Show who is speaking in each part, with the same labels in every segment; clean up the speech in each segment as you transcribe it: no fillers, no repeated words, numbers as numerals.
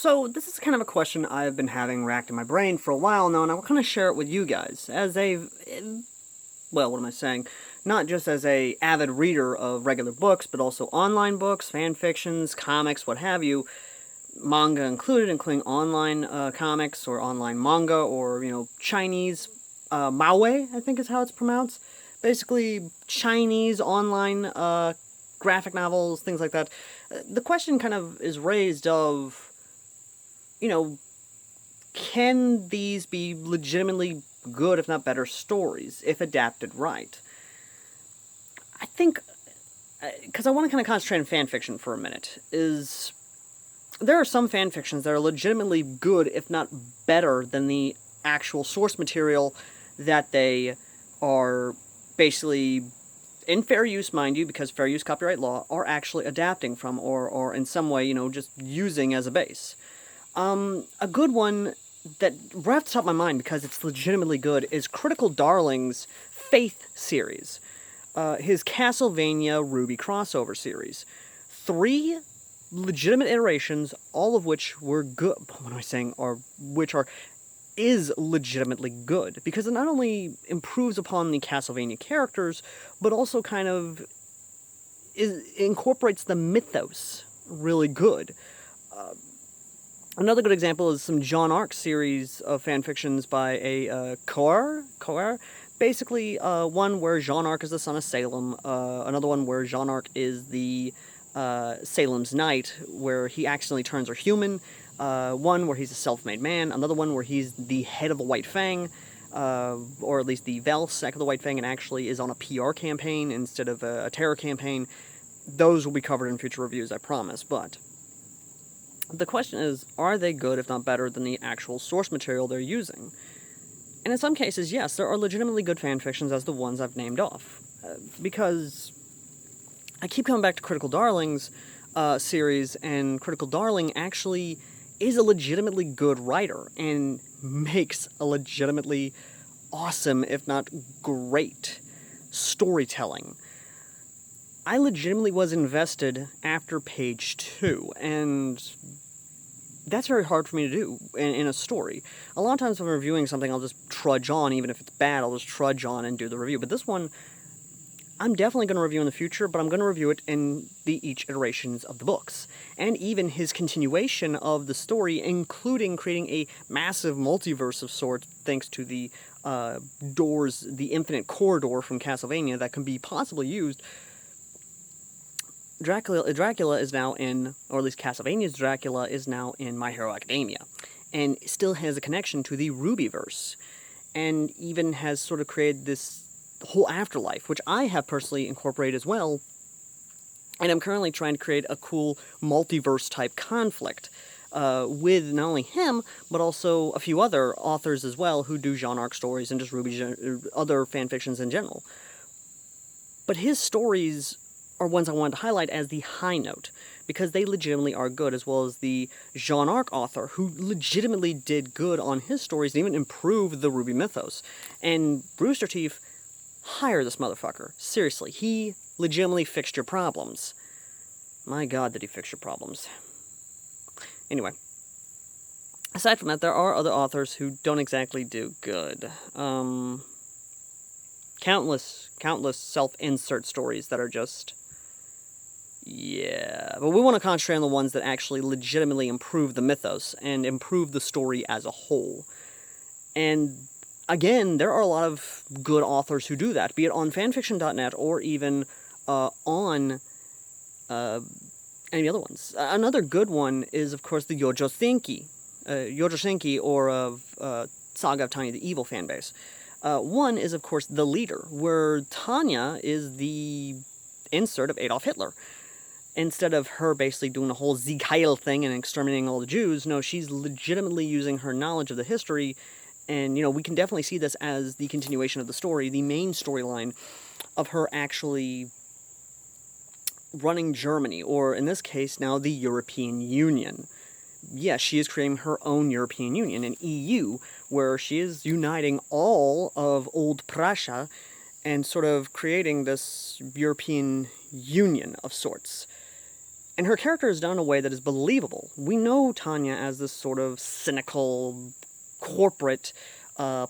Speaker 1: So, this is kind of a question I've been having racked in my brain for a while now, and I will kind of share it with you guys as well, what am I saying? Not just as a avid reader of regular books, but also online books, fan fictions, comics, what have you, manga included, including online comics or online manga or, Chinese, Maui, I think is how it's pronounced. Basically, Chinese online graphic novels, things like that. The question kind of is raised of, you know, can these be legitimately good, if not better, stories, if adapted right? I think, because I want to kind of concentrate on fan fiction for a minute, is there are some fan fictions that are legitimately good, if not better, than the actual source material that they are basically, in fair use, mind you, because fair use copyright law, are actually adapting from or in some way, just using as a base. A good one that right off the top of my mind, because it's legitimately good, is Critical Darling's Faith series. His Castlevania Ruby crossover series. 3 legitimate iterations, all of which were good. What am I saying? Is legitimately good, because it not only improves upon the Castlevania characters, but also kind of incorporates the mythos really good. Another good example is some John Arc series of fanfictions by a Coer. Basically, one where Jean Arc is the son of Salem, another one where Jean Arc is the Salem's knight, where he accidentally turns her human, one where he's a self-made man, another one where he's the head of the White Fang, or at least the Velsec of the White Fang, and actually is on a PR campaign instead of a terror campaign. Those will be covered in future reviews, I promise, but the question is, are they good, if not better, than the actual source material they're using? And in some cases, yes, there are legitimately good fanfictions as the ones I've named off. Because I keep coming back to Critical Darling's series, and Critical Darling actually is a legitimately good writer and makes a legitimately awesome, if not great, storytelling. I legitimately was invested after page 2, and that's very hard for me to do in a story. A lot of times when I'm reviewing something, I'll just trudge on, even if it's bad, I'll just trudge on and do the review. But this one, I'm definitely going to review in the future, but I'm going to review it in each iterations of the books. And even his continuation of the story, including creating a massive multiverse of sorts, thanks to the doors, the infinite corridor from Castlevania that can be possibly used. Dracula is now in, or at least Castlevania's Dracula is now in My Hero Academia, and still has a connection to the Rubyverse, and even has sort of created this whole afterlife, which I have personally incorporated as well, and I'm currently trying to create a cool multiverse-type conflict with not only him, but also a few other authors as well who do Jean Arc stories and just other fanfictions in general. But his stories are ones I wanted to highlight as the high note, because they legitimately are good, as well as the Jean Arc author, who legitimately did good on his stories and even improved the Ruby mythos. And Rooster Teeth, hire this motherfucker. Seriously, he legitimately fixed your problems. My god, did he fix your problems. Anyway, aside from that, there are other authors who don't exactly do good. Countless self-insert stories that are just... yeah, but we want to concentrate on the ones that actually legitimately improve the mythos and improve the story as a whole. And again, there are a lot of good authors who do that, be it on fanfiction.net or even on any other ones. Another good one is, of course, the Yojo Senki, or Saga of Tanya the Evil fanbase. One is, of course, The Leader, where Tanya is the insert of Adolf Hitler. Instead of her basically doing the whole Sieg Heil thing and exterminating all the Jews, no, she's legitimately using her knowledge of the history, and, we can definitely see this as the continuation of the story, the main storyline of her actually running Germany, or in this case now the European Union. Yes, she is creating her own European Union, an EU, where she is uniting all of old Prussia and sort of creating this European Union of sorts. And her character is done in a way that is believable. We know Tanya as this sort of cynical, corporate,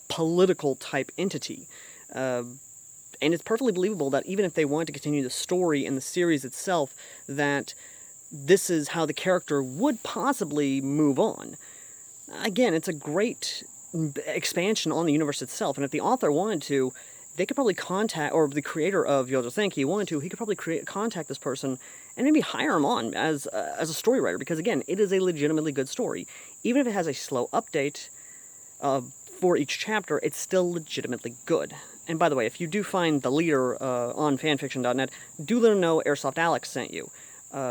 Speaker 1: political type entity. And it's perfectly believable that even if they wanted to continue the story in the series itself, that this is how the character would possibly move on. Again, it's a great expansion on the universe itself, and if the author wanted to, they could probably contact, or the creator of Yojo Thank You wanted to, he could probably contact this person and maybe hire him on as a story writer, because again, it is a legitimately good story. Even if it has a slow update for each chapter, it's still legitimately good. And by the way, if you do find the leader on fanfiction.net, do let him know Airsoft Alex sent you,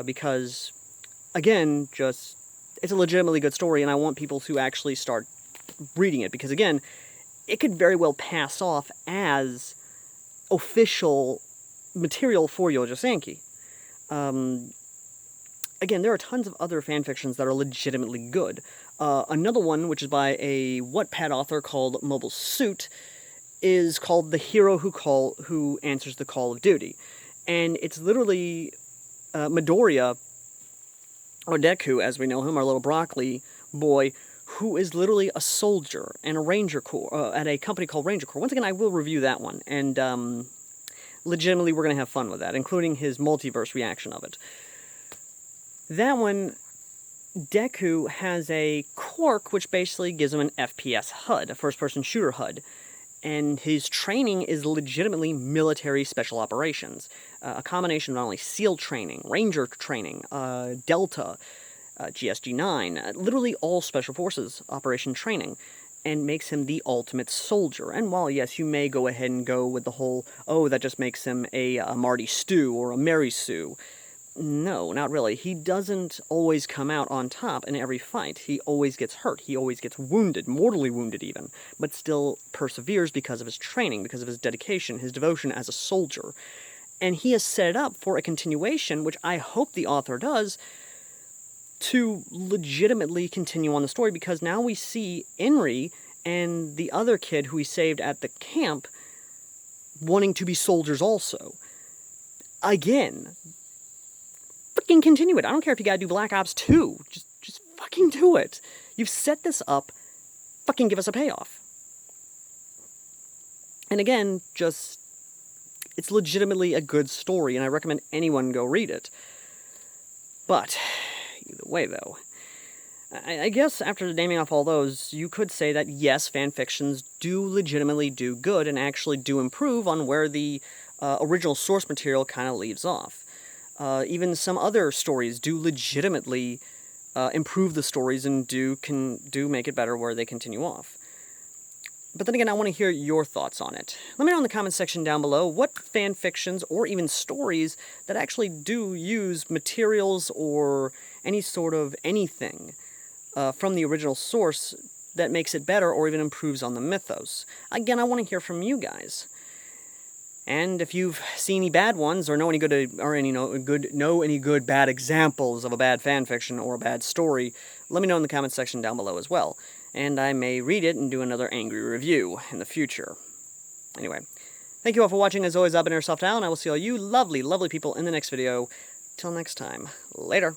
Speaker 1: because, again, it's a legitimately good story, and I want people to actually start reading it, because again, it could very well pass off as official material for Yojo Sanki. Again, there are tons of other fanfictions that are legitimately good. Another one, which is by a Wattpad author called Mobile Suit, is called The Hero Who Answers the Call of Duty. And it's literally Midoriya, or Deku, as we know him, our little broccoli boy, who is literally a soldier and a Ranger Corps, at a company called Ranger Corps. Once again, I will review that one, and legitimately we're going to have fun with that, including his multiverse reaction of it. That one, Deku has a quirk which basically gives him an FPS HUD, a first-person shooter HUD, and his training is legitimately military special operations, a combination of not only SEAL training, Ranger training, Delta, GSG-9, literally all Special Forces operation training, and makes him the ultimate soldier. And while, yes, you may go ahead and go with the whole, oh, that just makes him a Marty Stu or a Mary Sue. No, not really. He doesn't always come out on top in every fight. He always gets hurt. He always gets wounded, mortally wounded even, but still perseveres because of his training, because of his dedication, his devotion as a soldier. And he has set it up for a continuation, which I hope the author does, to legitimately continue on the story, because now we see Inri and the other kid who he saved at the camp wanting to be soldiers also. Again, fucking continue it. I don't care if you gotta do Black Ops 2. Just fucking do it. You've set this up. Fucking give us a payoff. And again, it's legitimately a good story, and I recommend anyone go read it. But either way, though, I guess after naming off all those, you could say that yes, fanfictions do legitimately do good and actually do improve on where the original source material kind of leaves off. Even some other stories do legitimately improve the stories and do make it better where they continue off. But then again, I want to hear your thoughts on it. Let me know in the comments section down below what fanfictions or even stories that actually do use materials or any sort of anything from the original source that makes it better or even improves on the mythos. Again, I want to hear from you guys. And if you've seen any bad ones or know any good bad examples of a bad fanfiction or a bad story, let me know in the comments section down below as well. And I may read it and do another angry review in the future. Anyway, thank you all for watching. As always, I've been Airsoft Al, and I will see all you lovely, lovely people in the next video. Till next time, later.